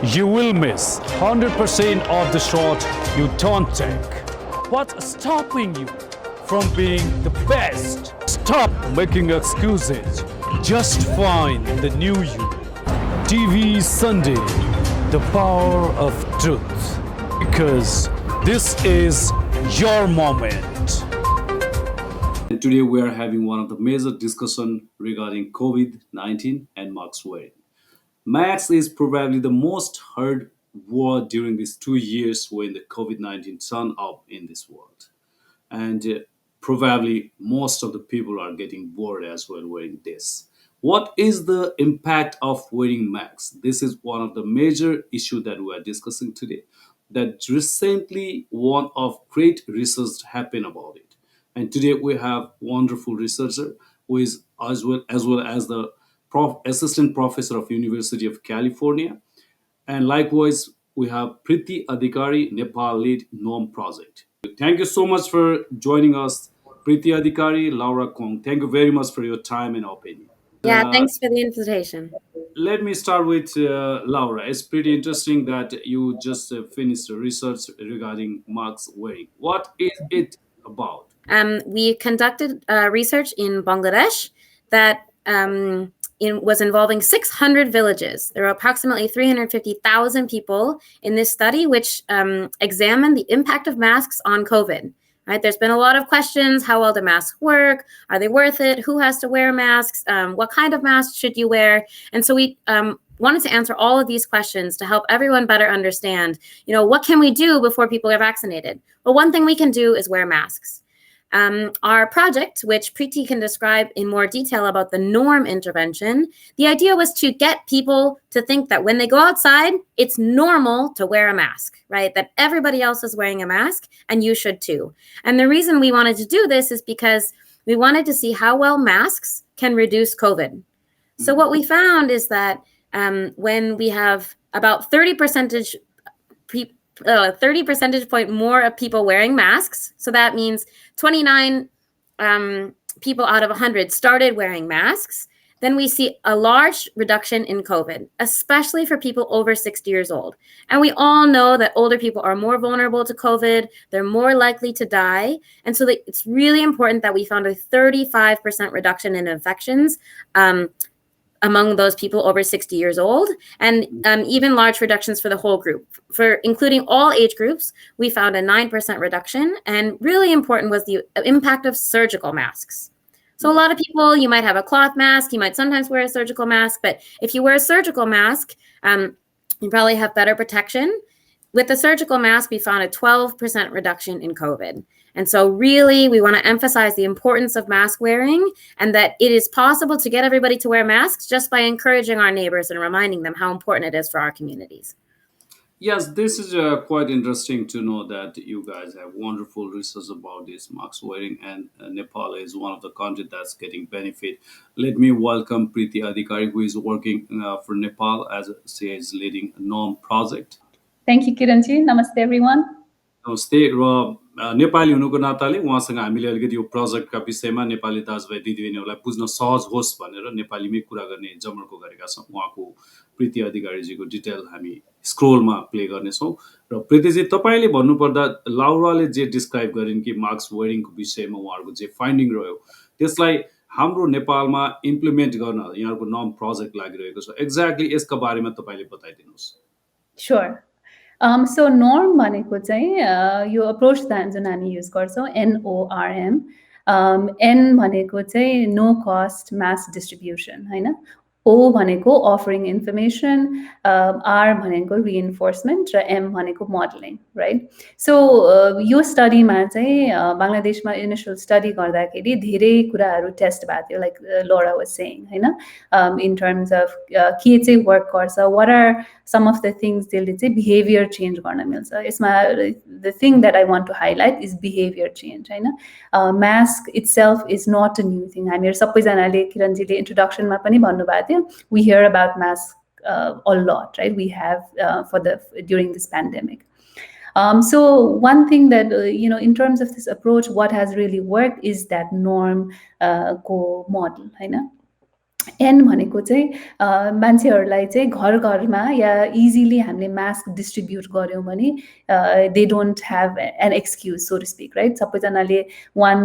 You will miss 100% of the shot you don't take. What's stopping you from being the best? Stop making excuses. Just find the new you. TV Sunday, the power of truth. Because this is your moment. And today we are having one of the major discussion regarding COVID-19 and mask wearing. Max is probably the most heard word during these 2 years when the COVID-19 turned up in this world. And probably most of the people are getting bored as well wearing this. What is the impact of wearing masks? This is one of the major issue that we are discussing today. That recently one of great research happened about it. And today we have wonderful researcher who is as the assistant professor of University of California, and likewise we have Preeti Adhikary, Nepal lead NOM project. Thank you so much for joining us, Preeti Adhikary, Laura Kwong. Thank you very much for your time and opinion. Yeah, Uh, thanks for the invitation. Let me start with Laura. It's pretty interesting that you just finished the research regarding mask wearing. What is it about? We conducted research in Bangladesh that was involving 600 villages. There were approximately 350,000 people in this study, which examined the impact of masks on COVID. Right? There's been a lot of questions. How well do masks work? Are they worth it? Who has to wear masks? What kind of masks should you wear? And so we wanted to answer all of these questions to help everyone better understand, what can we do before people are vaccinated? Well, one thing we can do is wear masks. Our project, which Preeti can describe in more detail about the norm intervention, the idea was to get people to think that when they go outside, it's normal to wear a mask, right? That everybody else is wearing a mask and you should too. And the reason we wanted to do this is because we wanted to see how well masks can reduce COVID. So what we found is that when we have about 30 percentage point more of people wearing masks. So that means 29 people out of 100 started wearing masks. Then we see a large reduction in COVID, especially for people over 60 years old. And we all know that older people are more vulnerable to COVID. They're more likely to die. And so it's really important that we found a 35% reduction in infections among those people over 60 years old, and even large reductions for the whole group. For including all age groups, we found a 9% reduction, and really important was the impact of surgical masks. So a lot of people, you might have a cloth mask, you might sometimes wear a surgical mask, but if you wear a surgical mask, you probably have better protection. With the surgical mask, we found a 12% reduction in COVID. And so really, we want to emphasize the importance of mask wearing and that it is possible to get everybody to wear masks just by encouraging our neighbors and reminding them how important it is for our communities. Yes, this is quite interesting to know that you guys have wonderful research about this mask wearing, and Nepal is one of the countries that's getting benefit. Let me welcome Preeti Adhikary, who is working for Nepal as she is leading a NOM project. Thank you, Kiranji. Namaste, everyone. नमस्ते र नेपाली हुनुको नाताले उहाँसँग हामीले अलिकति यो प्रोजेक्टका विषयमा नेपाली दाजुभाइ दिदीबहिनीहरूलाई बुझ्न सहज होस् भनेर नेपालीमै कुरा गर्ने जमर्को गरेका छौँ। उहाँको प्रीति अधिकारीजीको डिटेल हामी स्क्रोलमा प्ले गर्नेछौँ। र प्रीतिजी, तपाईँले भन्नुपर्दा लाउराले जे डिस्क्राइब गरिन् कि मास्क वेयरिङको विषयमा उहाँहरूको जे फाइन्डिङ रह्यो त्यसलाई हाम्रो नेपालमा इम्प्लिमेन्ट गर्न यहाँको नम प्रोजेक्ट लागिरहेको छ। एक्ज्याक्टली यसका बारेमा तपाईँले बताइदिनुहोस्। Sure. So norm भनेको चाहिँ यो अप्रोच जुन हामी युज गर्छौँ NORM. N भनेको चाहिँ नो कस्ट मास डिस्ट्रिब्युसन होइन। O भनेको अफरिङ इन्फर्मेसन, R भनेको रिइन्फोर्समेन्ट र M भनेको मोडलिङ, राइट? सो यो स्टडीमा चाहिँ बङ्गलादेशमा इनिसियल स्टडी गर्दाखेरि धेरै कुराहरू टेस्ट भएको थियो, लाइक लोरा वाज सेइङ होइन, इन टर्म्स अफ के चाहिँ वर्क गर्छ, what are some of the things त्यसले चाहिँ बिहेभियर चेन्ज गर्न मिल्छ। यसमा the thing that I want to highlight is behaviour change होइन। Mask itself is not a new thing. हामीहरू सबैजनाले किरणजीले इन्ट्रोडक्सनमा पनि भन्नुभएको थियो, we hear about masks a lot, right? We have during this pandemic. So one thing that, in terms of this approach, what has really worked is that norm co model. एन भनेको चाहिँ मान्छेहरूलाई चाहिँ घर घरमा या इजिली हामीले mask distribute गऱ्यौँ भने they don't have an excuse so to speak right सबैजनाले वान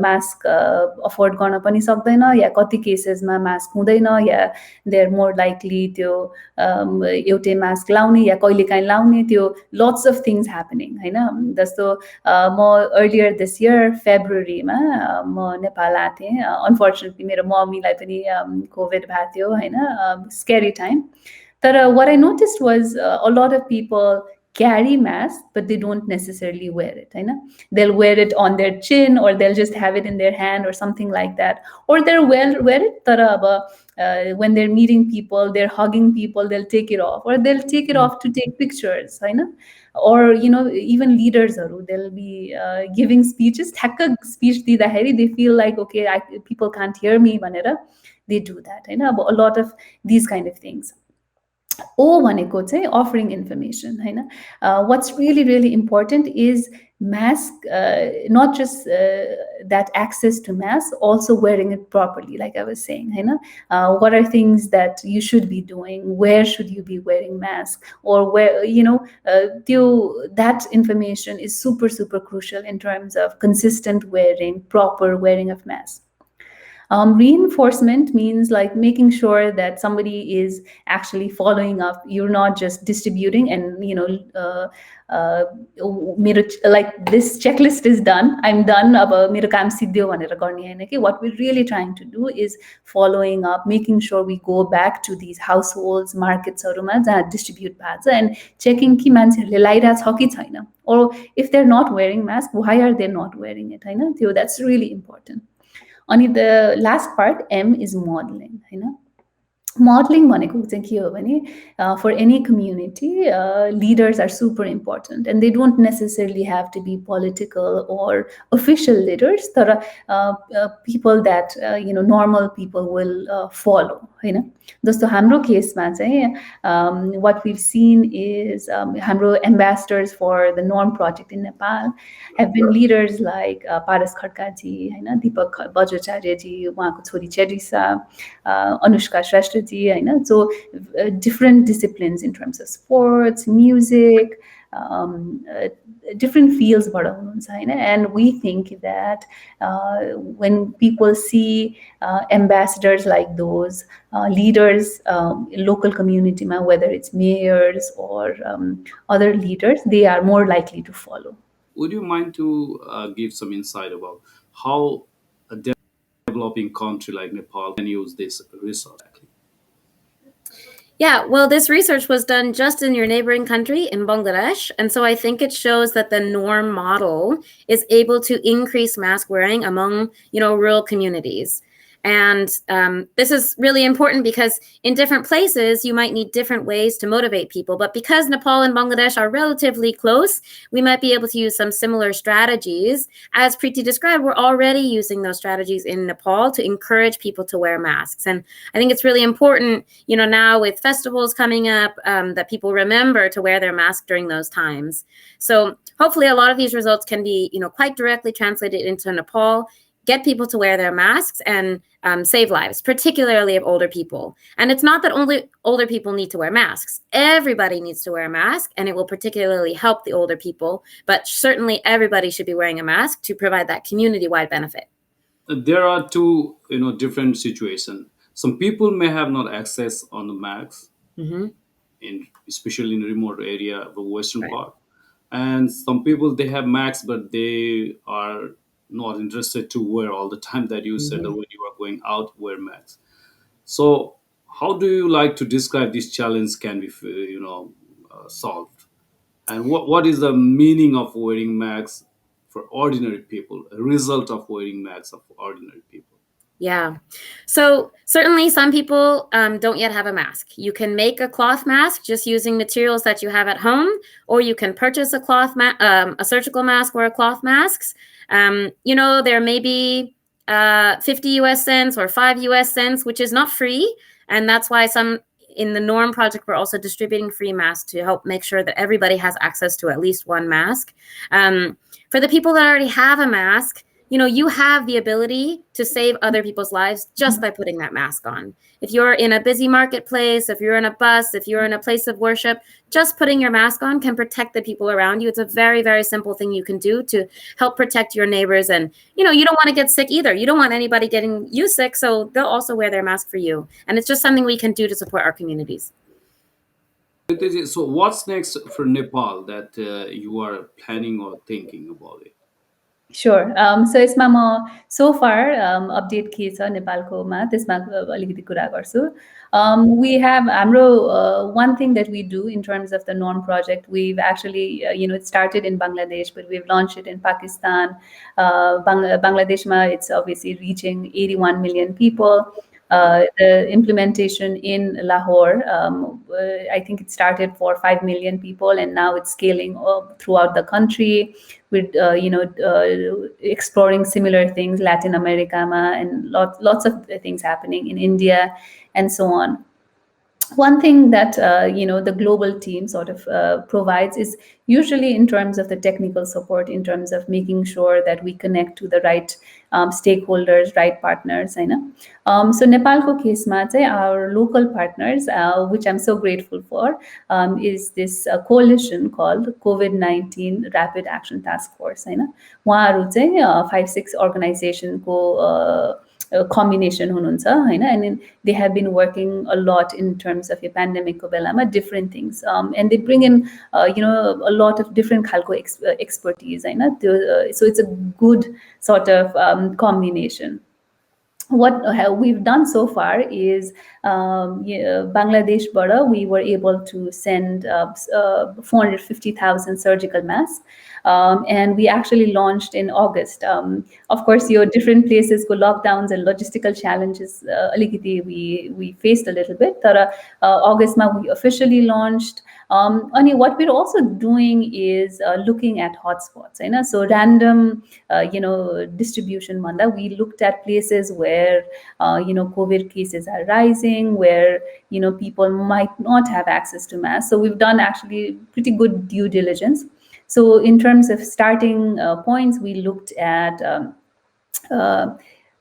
मास्क अफोर्ड गर्न पनि सक्दैन या कति केसेसमा मास्क हुँदैन या दे आर मोर लाइकली त्यो एउटै मास्क लाउने या कहिलेकाहीँ लाउने त्यो लट्स अफ थिङ्स ह्यापनिङ होइन जस्तो म अर्लियर दिस इयर फेब्रुअरीमा म नेपाल आएको थिएँ अनफर्चुनेटली मेरो मम्मीलाई पनि कोभिड भएको थियो होइन स्केरी टाइम तर what I noticed was a lot of people carry masks but they don't necessarily wear it होइन they'll wear it on their chin or they'll just have it in their hand or something like that or they'll wear it तर अब when they're meeting people they're hugging people they'll take it off or they'll take it off to take pictures होइन or you know even leaders they'll be giving speeches ठ्याक्क speech दिँदाखेरि they feel like okay people can't hear me भनेर they do that होइन अब a lot of these kind of things O भनेको चाहिँ offering information होइन what's really really important is mask not just that access to mask also wearing it properly like I was saying होइन what are things that you should be doing where should you be wearing mask or where you know that information is super crucial in terms of consistent wearing proper wearing of mask reinforcement means like making sure that somebody is actually following up. You're not just distributing and, you know, like this checklist is done. I'm done. What we're really trying to do is following up, making sure we go back to these households, markets, distribute pads and checking ki or if they're not wearing mask, why are they not wearing it? That's really important. Only the last part, M, is modeling. Modeling for any community, leaders are super important and they don't necessarily have to be political or official leaders. There are people that normal people will follow. Just hamro case what we've seen is hamro ambassadors for the Norm project in Nepal have been leaders like Paras Khadkaji, Deepak Bajracharyaji, उहाँको छोरी Cherisa, Anushka Shrestha. So different disciplines in terms of sports, music, different fields, and we think that when people see ambassadors like those, leaders, local community, whether it's mayors or other leaders, they are more likely to follow. Would you mind to give some insight about how a developing country like Nepal can use this resource? Yeah, well, this research was done just in your neighboring country, in Bangladesh. And so I think it shows that the norm model is able to increase mask wearing among, rural communities. And this is really important because in different places, you might need different ways to motivate people. But because Nepal and Bangladesh are relatively close, we might be able to use some similar strategies. As Preeti described, we're already using those strategies in Nepal to encourage people to wear masks. And I think it's really important, now with festivals coming up, that people remember to wear their mask during those times. So hopefully a lot of these results can be, quite directly translated into Nepal, get people to wear their masks and save lives, particularly of older people. And it's not that only older people need to wear masks. Everybody needs to wear a mask, and it will particularly help the older people. But certainly everybody should be wearing a mask to provide that community-wide benefit. There are two, different situations. Some people may have not access on the masks, especially in remote area of the western part. And some people, they have masks, but they are not interested to wear all the time that you said that when you are going out, wear masks. So how do you like to describe this challenge can be, solved? And what is the meaning of wearing masks for ordinary people, a result of wearing masks of ordinary people? Yeah. So certainly some people don't yet have a mask. You can make a cloth mask just using materials that you have at home, or you can purchase a cloth a surgical mask or a cloth masks. There may be 50 US cents or 5 US cents, which is not free. And that's why in the Norm project, we're also distributing free masks to help make sure that everybody has access to at least one mask. For the people that already have a mask, you have the ability to save other people's lives just by putting that mask on. If you're in a busy marketplace, if you're in a bus, if you're in a place of worship, just putting your mask on can protect the people around you. It's a very, very simple thing you can do to help protect your neighbors. And, you don't want to get sick either. You don't want anybody getting you sick. So they'll also wear their mask for you. And it's just something we can do to support our communities. So, what's next for Nepal that you are planning or thinking about it? Sure. So यसमा म so far update के छ नेपालकोमा त्यसमा अलिकति कुरा गर्छु. We have हाम्रो one thing that we do in terms of the norm project. We've actually it started in Bangladesh, but we've launched it in Pakistan. Bangladeshma, it's obviously reaching 81 million people. The implementation in Lahore, I think it started for 5 million people, and now it's scaling up throughout the country. With exploring similar things, Latin America, and lots of things happening in India, and so on. One thing that the global team sort of provides is usually in terms of the technical support, in terms of making sure that we connect to the right stakeholders, right partners. So Nepalko case-ma our local partners, which I'm so grateful for, is this coalition called COVID-19 Rapid Action Task Force. उहाँहरू चाहिँ 5-6 organization combination हुनुहुन्छ हैन, and they have been working a lot in terms of a pandemic को बेलामा different things, and they bring in a lot of different खालको expertise Hahn, so it's a good sort of combination. What we've done so far is Bangladesh Bada, we were able to send 450,000 surgical masks, and we actually launched in August. Of course, your different places go lockdowns and logistical challenges. We faced a little bit. But August we officially launched. And what we're also doing is looking at hotspots. So random, distribution. We looked at places where COVID cases are rising, where people might not have access to masks. So we've done actually pretty good due diligence. So in terms of starting points, we looked at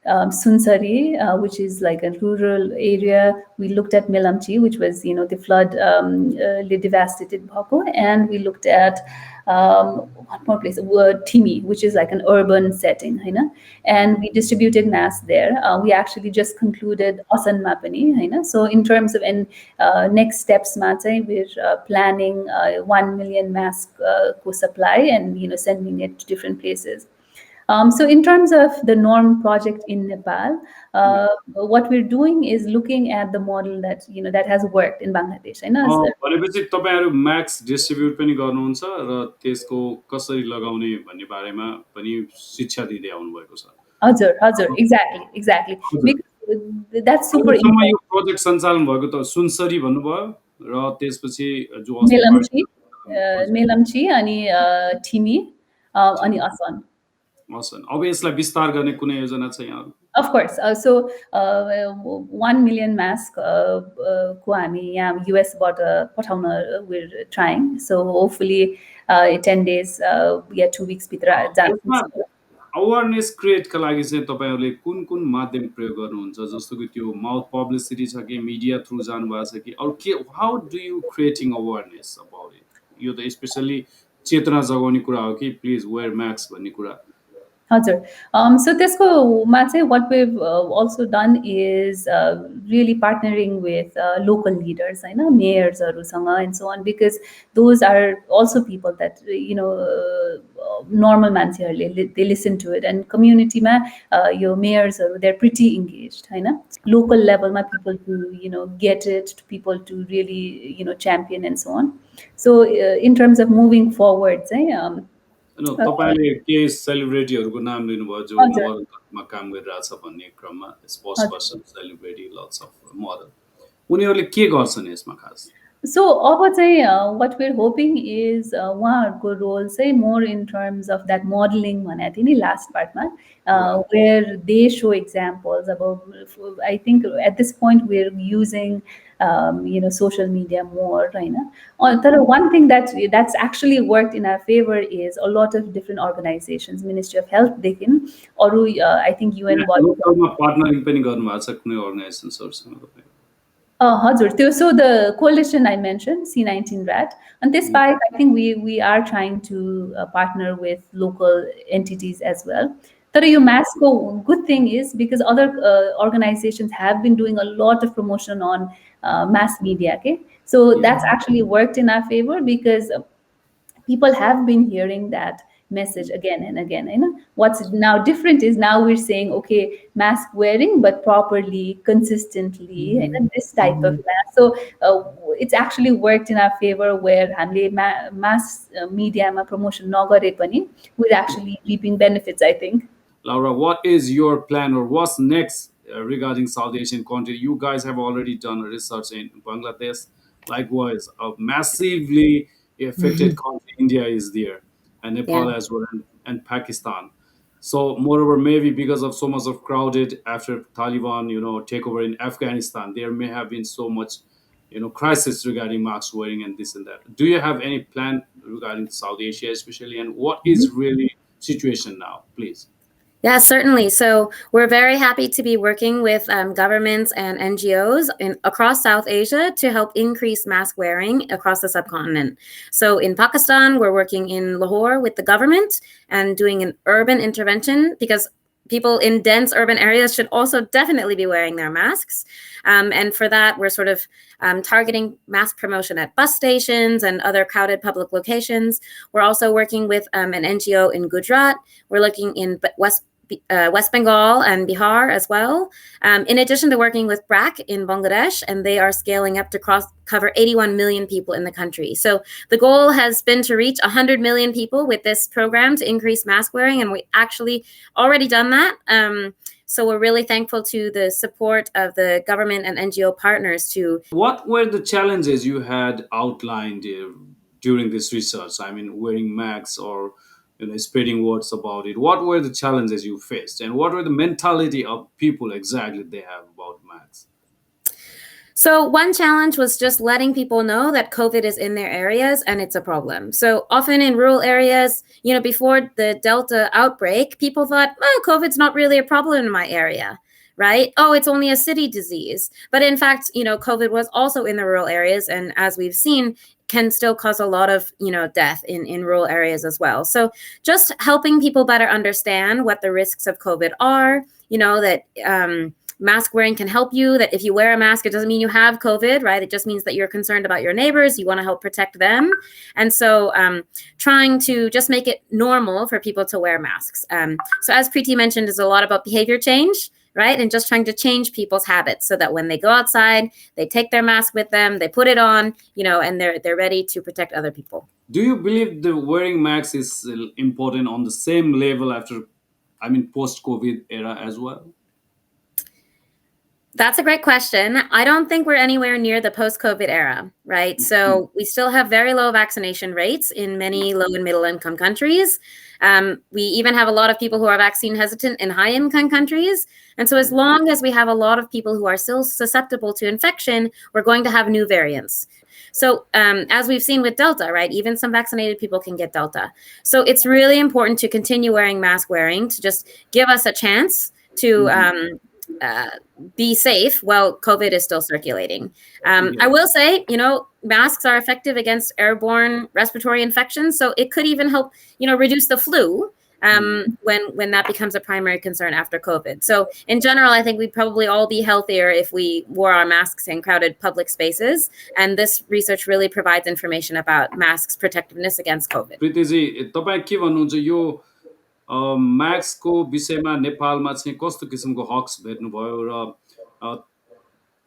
Sunsari, which is like a rural area. We looked at Melamchi, which was the flood devastated Bhako, and we looked at one more place, Timi, which is like an urban setting, and we distributed masks there. We actually just concluded Asan Mapani, so in terms of next steps, we're planning 1 million mask supply and sending it to different places. So in terms of the norm project in Nepal, what we're doing is looking at the model that that has worked in Bangladesh. भनेपछि तपाईहरु Max distribute पनि गर्नुहुन्छ र त्यसको कसरी लगाउने भन्ने बारेमा पनि शिक्षा दिँदै आउनु भएको छ. हजुर, exactly. Because that's super important. Yo project सञ्चालन भएको त सुनसरी भन्नुभयो र त्यसपछि जो मेलम्ची अनि ठिमी अनि असन. Awesome. अब यसलाई विस्तार गर्ने कुनै योजना छ यहाँ? Of course. So 1 million mask को हामी यहाँ US बाट पठाउन we're trying. So hopefully 10 days 2 weeks भित्र जान्छ. अवेयरनेस क्रिएटका लागि चाहिँ तपाईहरुले कुन कुन माध्यम प्रयोग गर्नुहुन्छ, जस्तो कि त्यो माउथ पब्लिसिटी छ कि मिडिया थ्रु जानु भएको छ कि अरु के, how do you creating awareness about it? यो त स्पेशली चेतना जगाउने कुरा हो कि प्लिज वेयर मास्क भन्ने कुरा. So त्यसको what we've also done is really partnering with local leaders, mayors and so on, because those are also people that normal मान्छेहरुले they listen to it, and community your mayors they're pretty engaged, local level people to get it, to people to really champion and so on. So in terms of moving forward, तपाईले के सेलिब्रिटीहरुको नाम लिनुभयो जो मोडलमा काम गरिरहेछ भन्ने क्रममा, sports person, celebrity, lots of model, उनीहरुले के गर्छन् यसमा खास? So अब चाहिँ what we're hoping is उहाँहरूको role चाहिँ more in terms of that modeling भनेको थिएँ नि last partमा Right. where they show examples about I think at this point we're using social media more होइन तर one thing that's actually worked in our favor is a lot of different organizations Ministry of Health देखि अरू I think UN body लोकलमा partnering पनि गर्नुभएको छ कुनै अर्गनाइजेसन्सहरूसँग तपाईँ? हजुर त्यो so the coalition I mentioned C19 rat and this by I think we are trying to partner with local entities as well. तर यो massको good thing is because other organizations have been doing a lot of promotion on mass media okay so that's actually worked in our favor because people have been hearing that message again and again. You know? What's now different is now we're saying, okay, mask wearing, but properly, consistently, and this type of mask. So it's actually worked in our favor where हामीले mass media promotion nagare pani, we're actually reaping benefits, I think. Laura, what is your plan or what's next regarding South Asian country? You guys have already done research in Bangladesh. Likewise, a massively affected country, India is there, and Yeah. Nepal as well, and Pakistan. So, moreover, maybe because of so much of crowded after Taliban, takeover in Afghanistan, there may have been so much, crisis regarding mask wearing and this and that. Do you have any plan regarding South Asia, especially, and what is really situation now, please? Yeah, certainly. So we're very happy to be working with governments and NGOs across South Asia to help increase mask wearing across the subcontinent. So in Pakistan, we're working in Lahore with the government and doing an urban intervention because people in dense urban areas should also definitely be wearing their masks. And for that, we're sort of targeting mask promotion at bus stations and other crowded public locations. We're also working with an NGO in Gujarat. We're looking in West Bengal and Bihar as well. In addition to working with BRAC in Bangladesh, and they are scaling up to cover 81 million people in the country. So the goal has been to reach 100 million people with this program to increase mask wearing, and we actually already done that. So we're really thankful to the support of the government and NGO partners to. What were the challenges you had outlined during this research? I mean, wearing masks or spreading words about it. What were the challenges you faced, and what were the mentality of people exactly they have about masks? So one challenge was just letting people know that COVID is in their areas and it's a problem. So often in rural areas, before the Delta outbreak, people thought, oh, COVID's not really a problem in my area, right? Oh, it's only a city disease. But in fact, COVID was also in the rural areas. And as we've seen, can still cause a lot of, death in rural areas as well. So just helping people better understand what the risks of COVID are, that, mask wearing can help you, that if you wear a mask, it doesn't mean you have COVID, right? It just means that you're concerned about your neighbors. You want to help protect them. And so trying to just make it normal for people to wear masks. So as Preeti mentioned, is a lot about behavior change, right? And just trying to change people's habits so that when they go outside, they take their mask with them, they put it on, and they're ready to protect other people. Do you believe the wearing masks is important on the same level after, post-COVID era as well? That's a great question. I don't think we're anywhere near the post-COVID era, right? So we still have very low vaccination rates in many low and middle income countries. We even have a lot of people who are vaccine hesitant in high income countries. And so as long as we have a lot of people who are still susceptible to infection, we're going to have new variants. So as we've seen with Delta, right, even some vaccinated people can get Delta. So it's really important to continue wearing mask wearing to just give us a chance to be safe while COVID is still circulating. I will say, masks are effective against airborne respiratory infections. So it could even help, reduce the flu when that becomes a primary concern after COVID. So in general, I think we'd probably all be healthier if we wore our masks in crowded public spaces. And this research really provides information about masks' protectiveness against COVID. प्रीतिजी, तपाईँ के भन्नुहुन्छ यो म्याक्सको विषयमा नेपालमा चाहिँ कस्तो किसिमको हक्स भेट्नुभयो र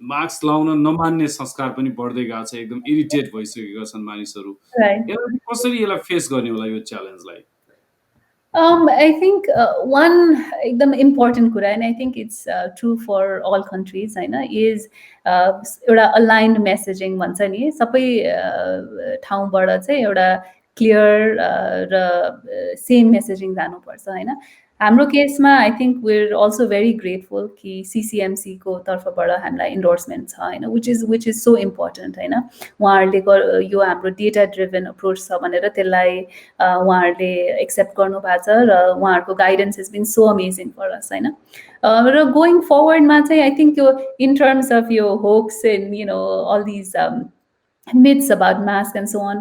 mask लाउन नमान्ने संस्कार पनि बढ्दै गएको छ, एकदम इरिटेट भइसकेका छन् मानिसहरू. Right. यसलाई कसरी फेस गर्ने होला यो च्यालेन्जलाई? I think one एकदम important कुरा, and I think it's true for all countries, होइन, is एउटा aligned messaging भन्छ नि, सबै ठाउँबाट चाहिँ एउटा clear र same messaging जानुपर्छ, होइन. हाम्रो केसमा I think we're also very grateful कि CCMC को तर्फबाट हामीलाई endorsement छ, होइन, which is so important, होइन. उहाँहरूले यो हाम्रो डेटा ड्रिभन अप्रोच छ भनेर त्यसलाई उहाँहरूले एक्सेप्ट गर्नुभएको छ र उहाँहरूको guidance has been so amazing for us, होइन. र गोइङ फरवर्डमा चाहिँ आई थिङ्क यो इन टर्म्स अफ यो hoax and all these myths about mask and so on.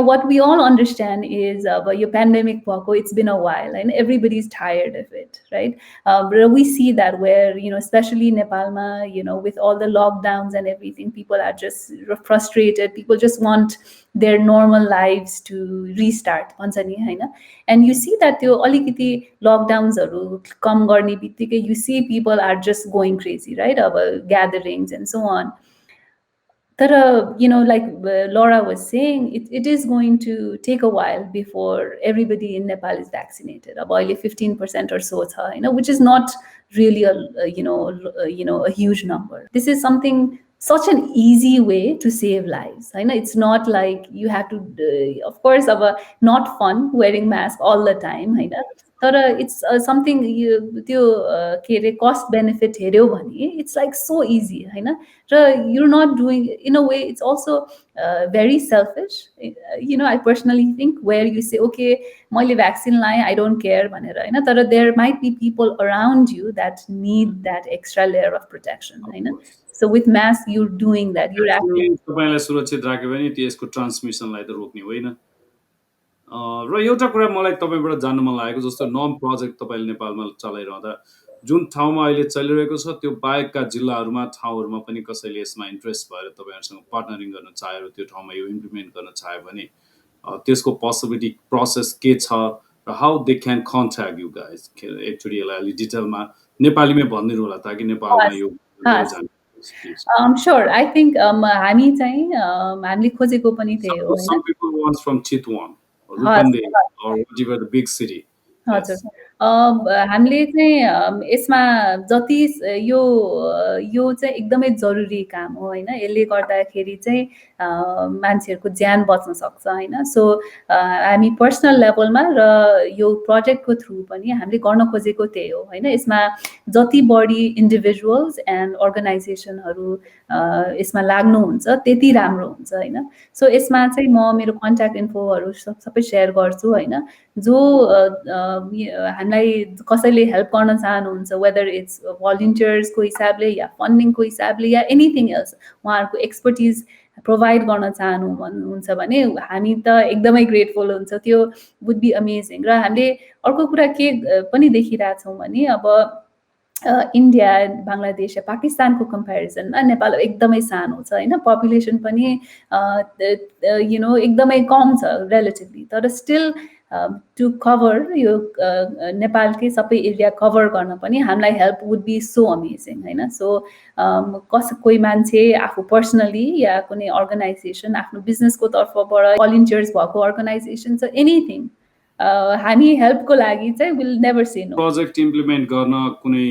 What we all understand is your pandemic bhako, it's been a while and everybody's tired of it, right? But we see that where, especially Nepalma, with all the lockdowns and everything, people are just frustrated. People just want their normal lives to restart. And you see that the alikiti lockdowns come garne bittikai, you see people are just going crazy, right? About gatherings and so on. But, like Laura was saying, it is going to take a while before everybody in Nepal is vaccinated. About 15% or so, which is not really a huge number. This is something such an easy way to save lives. It's not like you have to, of course, not fun wearing mask all the time. तर it's something त्यो के अरे cost benefit हेऱ्यो भने it's like so easy, होइन. र you're not doing, in a way it's also very selfish. I personally think where you say okay मैले vaccine लाएँ, I don't care भनेर, होइन. तर there might be people around you that need that extra layer of protection, होइन. So with mask you're doing that, you're actually तपाईलाई सुरक्षित राख्यो भने त्यसको ट्रान्समिसनलाई त रोक्ने होइन. र एउटा कुरा मलाई तपाईबाट जान्न मन लागेको, जस्तो नम प्रोजेक्ट तपाईले नेपालमा चलाइरहँदा जुन ठाउँमा अहिले चलिरहेको छ त्यो बाहेकका जिल्लाहरूमा ठाउँहरूमा पनि कसैले यसमा इन्ट्रेस्ट भएर तपाईहरुसँग पार्टनरिङ गर्न चाह्यो, त्यो ठाउँमा यो इम्प्लिमेन्ट गर्न चाह्यो भने त्यसको पोसिबिलिटी प्रोसेस के छ र how they can contact you guys. Actually यसलाई अलि डिटेलमा नेपालीमै भनिदिनु होला ताकि नेपालमा यो Sure. I think हामी चाहिँ हामीले खोजेको पनि त्यही हो, Some people want from Chitwan or Rupande or whatever the big city. हजुर. हामीले चाहिँ यसमा जति यो चाहिँ एकदमै जरुरी काम हो, होइन. यसले गर्दाखेरि चाहिँ मान्छेहरूको ज्यान बच्न सक्छ, होइन. सो हामी पर्सनल लेभलमा र यो प्रोजेक्टको थ्रु पनि हामीले गर्न खोजेको त्यही हो, होइन. यसमा जति बढी इन्डिभिजुअल्स एन्ड अर्गनाइजेसनहरू यसमा लाग्नुहुन्छ त्यति राम्रो हुन्छ, होइन. सो यसमा चाहिँ म मेरो कन्ट्याक्ट इन्फोहरू सबै सेयर गर्छु, होइन. जो हामीलाई कसैले हेल्प गर्न चाहनुहुन्छ, वेदर इट्स भलिन्टियर्सको हिसाबले या फन्डिङको हिसाबले या एनिथिङ एल्स, उहाँहरूको एक्सपर्टिज प्रोभाइड गर्न चाहनुहुन्छ भने हामी त एकदमै ग्रेटफुल हुन्छ. त्यो वुड बी अमेजिङ. र हामीले अर्को कुरा के पनि देखिरहेछौँ भने अब इन्डिया, बङ्गलादेश या पाकिस्तानको कम्पेरिजनमा नेपाल एकदमै सानो छ, होइन. पपुलेसन पनि एकदमै कम छ रिलेटिभली. तर स्टिल टु कभर यो नेपालकै सबै एरिया कभर गर्न पनि हामीलाई help would be so amazing, होइन. सो कोही मान्छे आफू पर्सनली या कुनै अर्गनाइजेसन आफ्नो बिजनेसको तर्फबाट भलिन्टियर्स भएको अर्गनाइजेसन छ, एनिथिङ हामी हेल्पको लागि चाहिँ विल नेभर से नो. प्रोजेक्ट इम्प्लिमेन्ट गर्न कुनै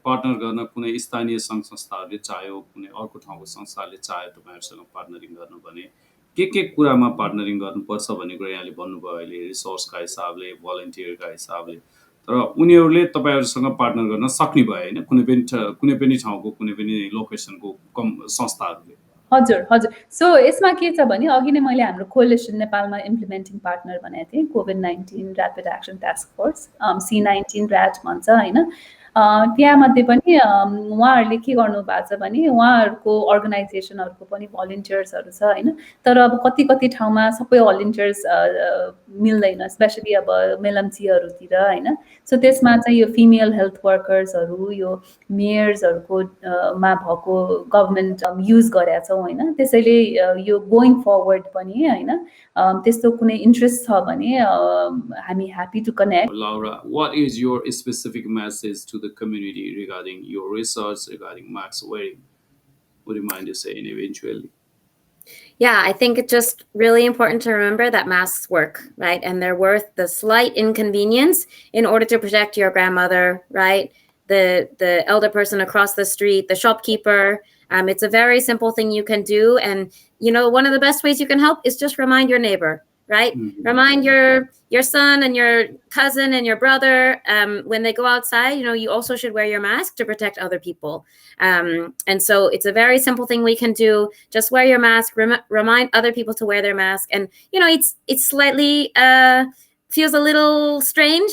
पार्टनर गर्न कुनै स्थानीय सङ्घ संस्थाहरूले चाह्यो, कुनै अर्को ठाउँको संस्थाले चाह्यो तपाईहरुसँग पार्टनरिङ गर्नु भने के कुरामा पार्टनरिङ गर्नुपर्छ भन्ने कुरा यहाँले भन्नुभयो अहिले, रिसोर्सका हिसाबले, भलन्टियरका हिसाबले. तर उनीहरूले तपाईहरुसँग पार्टनर गर्न सक्ने भयो, होइन, कुनै पनि ठाउँको कुनै पनि लोकेसनको संस्थाहरूले. हजुर. सो यसमा के छ भने अघि नै मैले हाम्रो कोलिसन नेपालमा इम्प्लिमेन्टिङ पार्टनर भनेको थिएँ, COVID-19 rapid action task force, C19 rat भन्छ, होइन. त्यहाँमध्ये पनि उहाँहरूले के गर्नु भएको छ भने उहाँहरूको अर्गनाइजेसनहरूको पनि भलिन्टियर्सहरू छ, होइन. तर अब कति ठाउँमा सबै भलिन्टियर्स मिल्दैन, स्पेसली अब मेलम्चीहरूतिर, होइन. सो त्यसमा चाहिँ यो फिमेल हेल्थ वर्कर्सहरू, यो मेयर्सहरूको मा भएको गभर्मेन्ट युज गरेका छौँ, होइन. त्यसैले यो गोइङ फरवर्ड पनि, होइन, त्यस्तो कुनै इन्ट्रेस्ट छ भने हामी happy to connect. Laura, what is your specific message to the community regarding your research regarding mask wearing? Would you mind to say eventually? Yeah, I think it's just really important to remember that masks work, right? And they're worth the slight inconvenience in order to protect your grandmother, right? The elder person across the street, the shopkeeper. It's a very simple thing you can do. And one of the best ways you can help is just remind your neighbor, right? Mhm. Remind your son and your cousin and your brother when they go outside, you also should wear your mask to protect other people. And so it's a very simple thing we can do. Just wear your mask, remind other people to wear their mask. And, it's slightly feels a little strange,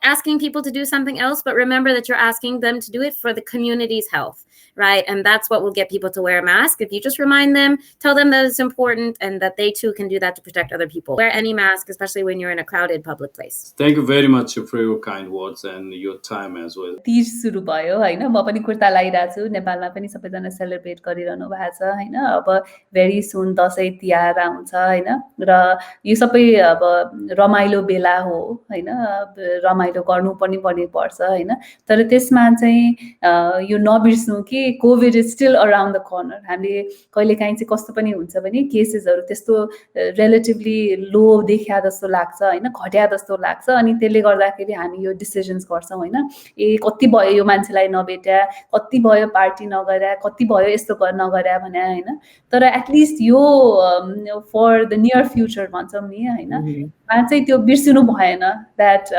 asking people to do something else, but remember that you're asking them to do it for the community's health, right? And that's what will get people to wear a mask. If you just remind them, tell them that it's important and that they too can do that to protect other people. Wear any mask, especially when you're in a crowded public place. Thank you very much for your kind words and your time as well. Teej सुरु भयो होइन, म पनि कुर्ता लगाइरहेको छु, नेपालमा पनि सबैजना celebrate गरिरहनु भएको छ होइन। अब भेरी सुन दसैँ तिहार आउँछ होइन, र यो सबै अब रमाइलो बेला हो होइन, रमाइलो गर्नु पनि पर्छ होइन। तर त्यसमा चाहिँ यो नबिर्सनु कि covid is still around the corner. हामीले कहिलेकाहीँ चाहिँ कस्तो पनि हुन्छ भने केसेसहरू त्यस्तो रिलेटिभली लो देखिया जस्तो लाग्छ होइन, घट्या जस्तो लाग्छ, अनि त्यसले गर्दाखेरि हामी यो डिसिजन्स गर्छौँ होइन, कति भयो यो मान्छेलाई नभेट्या, कति भयो पार्टी नगर्या, कति भयो यस्तो नगर्या भने होइन। तर at least yo for the near future भन्छौँ नि होइन, चाहिँ त्यो बिर्सिनु भएन that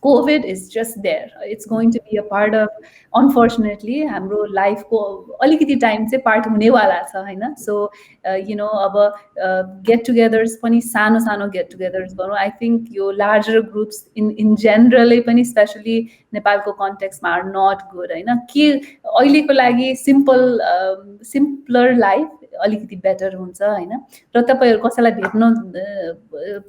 COVID is just there. It's going to be a part of, unfortunately, हाम्रो लाइफको अलिकति टाइम चाहिँ पार्ट हुनेवाला छ होइन। सो अब गेट टुगेदर्स पनि सानो सानो गेट टुगेदर्स गरौँ। आई थिङ्क यो लार्जर ग्रुप्स इन जेनरलै पनि स्पेसली नेपालको कन्टेक्स्टमा आर नट गुड होइन। के अहिलेको लागि सिम्पलर लाइफ अलिकति बेटर हुन्छ होइन। र तपाईँहरू कसैलाई भेट्न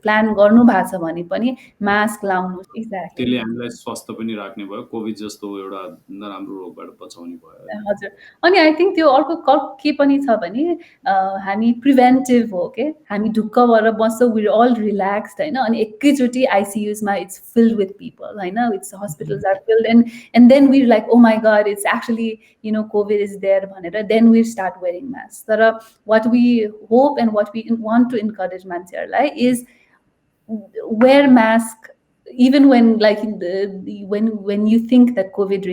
प्लान गर्नु भएको छ भने पनि मास्क लाउनु। एक्ज्याक्टली, त्यसले हामीलाई स्वस्थ पनि राख्ने भयो, कोभिड जस्तो एउटा नराम्रो रोगबाट बचाउने भयो। हजुर। अनि आई थिङ्क त्यो अर्को के पनि छ भने हामी प्रिभेन्टिभ हो के, हामी ढुक्क भएर बस्छौँ, वी अल रिल्याक्स्ड होइन, अनि एकैचोटि आइसियुसमा इट्स फिल्ड विथ पिपल होइन, it's hospitals are filled and then we like oh my God it's actually COVID is there भनेर then we start wearing mask. तर what we hope and what we want to encourage मान्छेहरूलाई is wear mask even when like when you think that COVID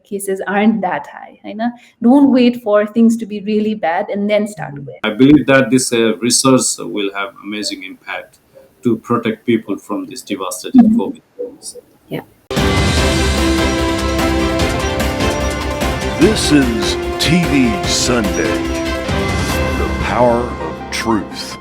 cases aren't that high, होइन। Don't wait for things to be really bad and then start wearing. I believe that this research will have amazing impact to protect people from this devastating COVID. Yeah. This is TV Sunday, the power of truth.